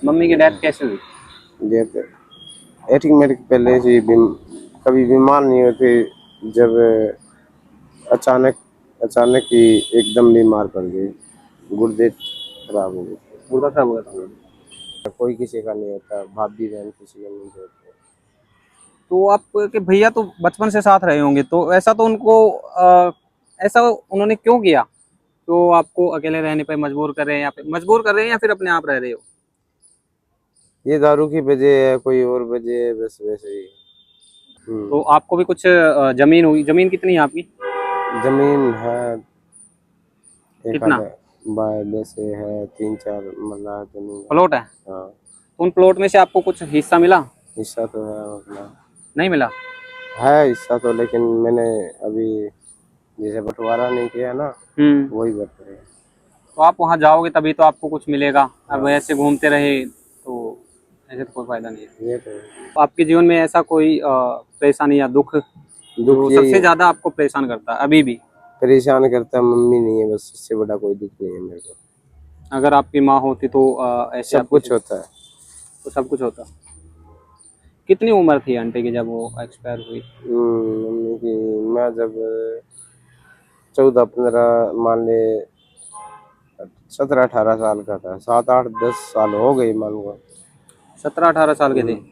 Mummy की death कैसे हुई? जैसे ऑटोमेटिक पहले से कभी बीमार नहीं होते, जब अचानक अचानक ही एकदम बीमार पड़ गए, गुर्दे खराब हो गए। गुर्दा खराब हुआ था। कोई किसी का नहीं होता, भाभी बहन किसी का नहीं होता। तो आपके भैया तो बचपन से साथ रहे होंगे, तो ऐसा तो उनको ऐसा उन्होंने क्यों किया? तो आपको अकेले रहने पे मजबूर कर रहे हैं, या फिर मजबूर कर रहे हैं, या फिर अपने आप रह रहे हो? ये दारू की वजह है, कोई और वजह है, बस वैसे ही। तो आपको भी कुछ जमीन हुई? जमीन कितनी है आपकी? जमीन है, एक कितना आधा वैसे है, 3-4 मरला जमीन है। प्लॉट है? हाँ, तो उन प्लॉट में से आपको कुछ हिस्सा मिला? हिस्सा तो है अपना। नहीं मिला? है हिस्सा तो, लेकिन मैंने अभी जैसे बंटवारा नहीं किया ना, वही बट रहे। तो आप वहाँ जाओगे तभी तो आपको कुछ मिलेगा। अब हाँ, ऐसे घूमते रहे तो ऐसे तो कोई फायदा नहीं है। ये तो है। तो आपके जीवन में ऐसा कोई परेशानी या दुख दुख जो यही सबसे है, ज्यादा आपको परेशान करता है अभी भी? परेशान करता मम्मी नहीं है, बस इससे बड़ा कोई दुख नहीं है मेरे को। अगर आपकी माँ होती तो ऐसे सब आपकी कुछ होता है। तो सब कुछ होता। कितनी उम्र थी आंटी की जब वो एक्सपायर हुई? मम्मी की, मैं जब 14-15 मान ले, 17-18 साल का था, 7-8-10 साल हो गई मान लो। 17-18 साल के थे? हम्म,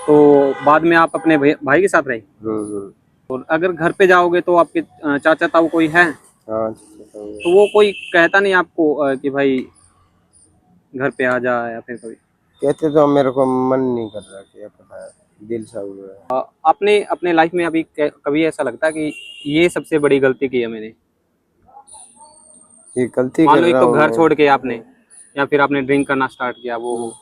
तो बाद में आप अपने भाई के साथ रहे? हम्म। और अगर घर पे जाओगे तो आपके चाचा ताऊ कोई है? हाँ, अच्छा, तो वो कोई कहता नहीं आपको कि भाई घर पे आ जा, या फिर कभी? कहते तो मेरे को मन नहीं कर रहा, क्या पता है, दिल सा हुआ है। आपने अपने लाइफ में अभी कभी ऐसा लगता है कि ये सबसे बड़ी गलती की है मैंने? ये गलती मान कर लो एक रहा तो हूँ घर मैं। छोड़ के आपने, या फिर आपने ड्रिंक करना स्टार्ट किया, वो हो,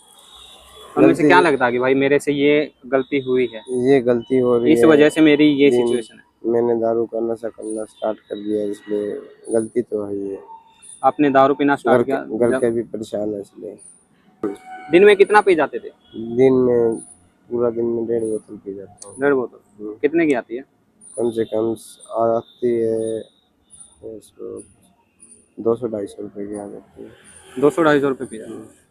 उनमें से गलती, क्या लगता है कि भाई मेरे से ये गलती हुई है, ये गलती हो रही इस है। वजह से मेरी ये दिन सिचुएशन है? मैंने दारू का नशा करना स्टार्ट कर दिया, इसलिए गलती तो है ही है। आपने दारू पीना स्टार्ट किया घर जब? के भी परेशान है इसलिए। दिन में कितना पी जाते थे? दिन में, पूरा दिन में 1.5 बोतल पी जाता हूँ। 1.5 बोतल? हम्म, कितने की आती है? कम से कम आती है इसको 200-250 रुपए की आ जाती है। 200-250 रुपये पी जाते?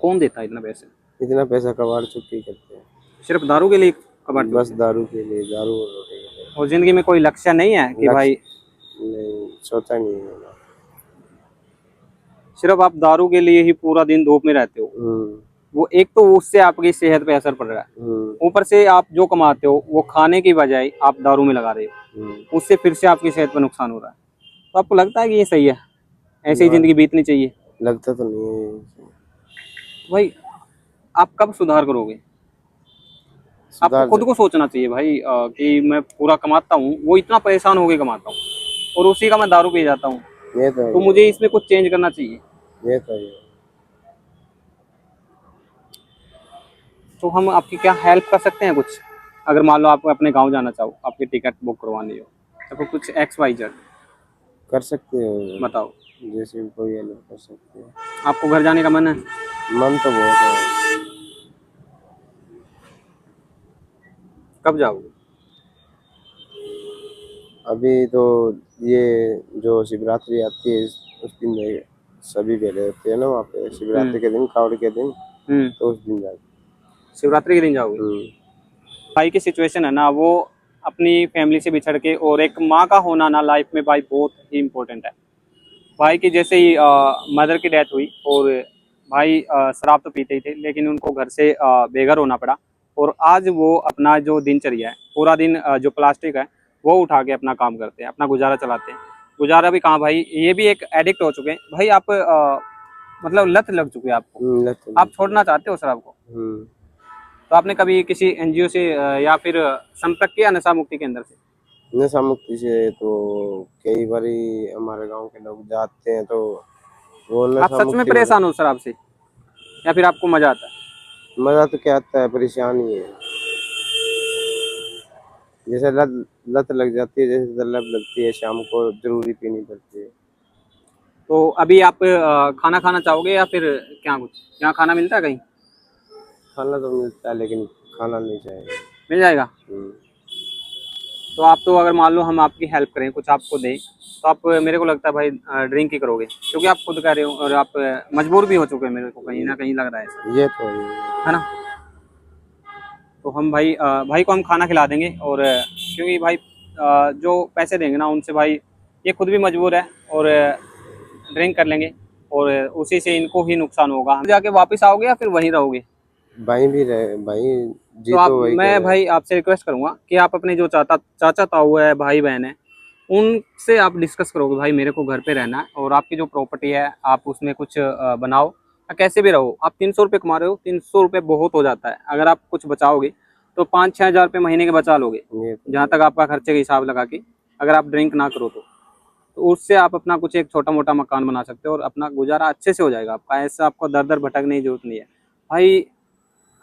कौन देता है इतना पैसे? इतना पैसा कबाड़ चुकी करते हैं, सिर्फ दारू के लिए कबाड़ बस चुकते हैं? दारू के लिए, दारू और रोटी के लिए। और जिंदगी में कोई लक्ष्य नहीं है कि भाई? लक्ष्य नहीं सोचा, नहीं है। सिर्फ आप दारू के लिए ही पूरा दिन धूप में रहते हो? हम्म, वो एक तो उससे आपकी सेहत पे असर पड़ रहा है, हम्म, ऊपर से आप जो कमाते हो वो खाने की बजाय आप दारू में लगा रहे हो, उससे फिर से आपकी सेहत पर नुकसान हो रहा है। तो आपको लगता है कि ये सही है? ऐसे ही ना, जिंदगी बीतनी चाहिए? लगता तो नहीं है। तो भाई आप कब सुधार करोगे? आपको सुधार खुद को सोचना चाहिए भाई कि मैं पूरा कमाता हूँ, वो इतना परेशान होके कमाता हूँ, और उसी का मैं दारू पी जाता हूँ, ये तो तो है, मुझे इसमें कुछ चेंज करना चाहिए। ये तो है। तो हम आपकी क्या हेल्प कर सकते हैं कुछ? अगर मान लो आप अपने गाँव जाना चाहो, आपकी टिकट बुक करवानी हो, तो फिर कुछ XYZ कर सकते हो, बताओ। जैसे भी कोई हेल्प कर सकते हो। आपको घर जाने का मन है? मन तो बहुत है। कब जाओगे? अभी तो ये जो शिवरात्रि आती है, उस दिन सभी बेले होते हैं ना वहाँ पे, शिवरात्रि के दिन, कावड़ के दिन, हम्म तो उस दिन जाते। शिवरात्रि के दिन जाओगे? भाई की सिचुएशन है ना, वो अपनी फैमिली से बिछड़ के, और एक माँ का होना ना लाइफ में भाई बहुत ही इम्पोर्टेंट है। भाई की जैसे ही मदर की डेथ हुई, और भाई शराब तो पीते ही थे, लेकिन उनको घर से बेघर होना पड़ा, और आज वो अपना जो दिनचर्या है, पूरा दिन जो प्लास्टिक है वो उठा के अपना काम करते हैं, अपना गुजारा चलाते हैं। गुजारा भी कहाँ भाई, ये भी एक एडिक्ट हो चुके हैं भाई। आप मतलब लत लग चुकी है आपको, आप छोड़ना चाहते हो शराब को? तो आपने कभी किसी NGO से या फिर संपर्क किया नशा मुक्ति केंद्र से? नशा मुक्ति से तो कई बारी हमारे गांव के लोग जाते हैं, तो वो आप नशा सच में मुक्ति में परेशान हो शराब से, या फिर आपको मजा आता है? मजा तो क्या आता है, परेशानी है। जैसे लत लत लग जाती है, जैसे तलब लगती है, शाम को जरूरी पीनी पड़ती है। तो अभी आप खाना खाना चाहोगे, या फिर क्या कुछ यहाँ खाना मिलता है कहीं? खाना तो मिलता है, लेकिन खाना नहीं चाहिए। मिल जाएगा? हम्म, तो आप तो अगर मान लो हम आपकी हेल्प करें, कुछ आपको दें, तो आप मेरे को लगता है भाई ड्रिंक ही करोगे, क्योंकि आप खुद कह रहे हो और आप मजबूर भी हो चुके हैं, मेरे को कहीं ना कहीं लग रहा है ऐसा, ये तो है। है ना। तो हम भाई भाई को हम खाना खिला देंगे, और क्योंकि भाई जो पैसे देंगे ना उनसे भाई ये खुद भी मजबूर है, और ड्रिंक कर लेंगे, और उसी से इनको ही नुकसान होगा। हम जाके वापस आओगे या फिर वहीं रहोगे? भाई भी रहे भाई जी, तो आप, तो वही कह मैं रहे हैं। भाई आपसे रिक्वेस्ट करूंगा कि आप अपने जो चाचा ताऊ है, भाई बहन है, उनसे आप डिस्कस करोगे भाई मेरे को घर पे रहना है, और आपकी जो प्रॉपर्टी है आप उसमें कुछ बनाओ, या कैसे भी रहो। आप 300 रुपये कमा रहे हो, 300 रुपये बहुत हो जाता है। अगर आप कुछ बचाओगे तो 5-6 हज़ार रुपये महीने के बचा लोगे, ये तो जहाँ तक आपका खर्चे का हिसाब लगा के, अगर आप ड्रिंक ना करो तो उससे आप अपना कुछ एक छोटा मोटा मकान बना सकते हो, और अपना गुजारा अच्छे से हो जाएगा आपका। ऐसा आपको दर दर भटकने की जरूरत नहीं है भाई।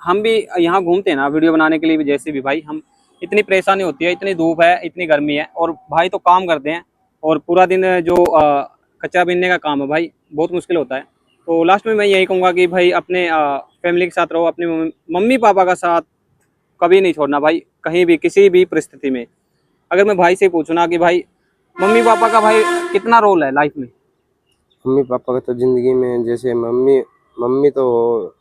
हम भी यहाँ घूमते हैं ना वीडियो बनाने के लिए भी, जैसे भी भाई हम, इतनी परेशानी होती है, इतनी धूप है, इतनी गर्मी है, और भाई तो काम करते हैं, और पूरा दिन जो कचरा बीनने का काम है भाई, बहुत मुश्किल होता है। तो लास्ट में मैं यही कहूँगा कि भाई अपने फैमिली के साथ रहो, अपने मम्मी पापा का साथ कभी नहीं छोड़ना भाई, कहीं भी किसी भी परिस्थिति में। अगर मैं भाई से पूछूँ ना कि भाई मम्मी पापा का भाई कितना रोल है लाइफ में? मम्मी पापा का तो जिंदगी में, जैसे मम्मी मम्मी तो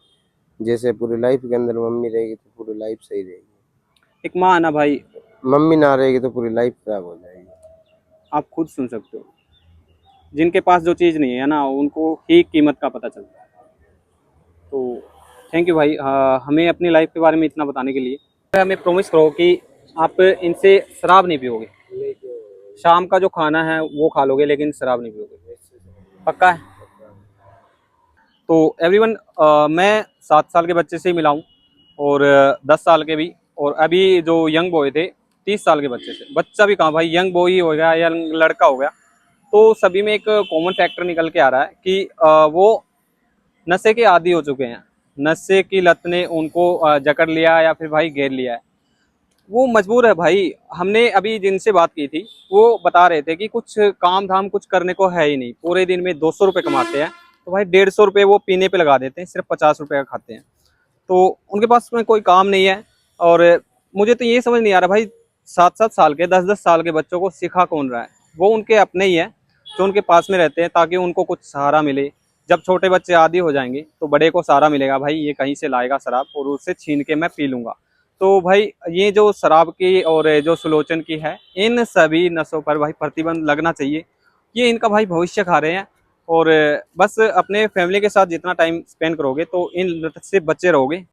जैसे पूरी लाइफ के अंदर मम्मी रहेगी तो पूरी लाइफ सही रहेगी। एक माँ है ना भाई, मम्मी ना रहेगी तो पूरी लाइफ खराब हो जाएगी। आप खुद सुन सकते हो, जिनके पास जो चीज़ नहीं है ना उनको ही कीमत का पता चलता है। तो थैंक यू भाई, हमें अपनी लाइफ के बारे में इतना बताने के लिए। हमें प्रॉमिस करो कि आप इनसे शराब नहीं पियोगे, शाम का जो खाना है वो खा लोगे, लेकिन शराब नहीं पियोगे, पक्का है? तो एवरीवन, मैं 7 साल के बच्चे से ही मिला हूँ, और 10 साल के भी, और अभी जो यंग बॉय थे 30 साल के बच्चे से। बच्चा भी कहाँ भाई, यंग बॉय ही हो गया या लड़का हो गया। तो सभी में एक कॉमन फैक्टर निकल के आ रहा है कि वो नशे के आदी हो चुके हैं। नशे की लत ने उनको जकड़ लिया या फिर भाई घेर लिया है, वो मजबूर है भाई। हमने अभी जिनसे बात की थी वो बता रहे थे कि कुछ काम धाम कुछ करने को है ही नहीं, पूरे दिन में 200 रुपये कमाते हैं, तो भाई 150 रुपये वो पीने पे लगा देते हैं, सिर्फ 50 रुपये का खाते हैं। तो उनके पास में कोई काम नहीं है। और मुझे तो ये समझ नहीं आ रहा भाई, 7-7 साल के 10-10 साल के बच्चों को सिखा कौन रहा है? वो उनके अपने ही है जो उनके पास में रहते हैं, ताकि उनको कुछ सहारा मिले। जब छोटे बच्चे आदी हो जाएंगे तो बड़े को सहारा मिलेगा, भाई ये कहीं से लाएगा शराब और उससे छीन के मैं पी लूंगा। तो भाई ये जो शराब की और जो सुलोचन की है, इन सभी नशों पर भाई प्रतिबंध लगना चाहिए। ये इनका भाई भविष्य खा रहे हैं, और बस अपने फैमिली के साथ जितना टाइम स्पेंड करोगे तो इन लत से बचे रहोगे।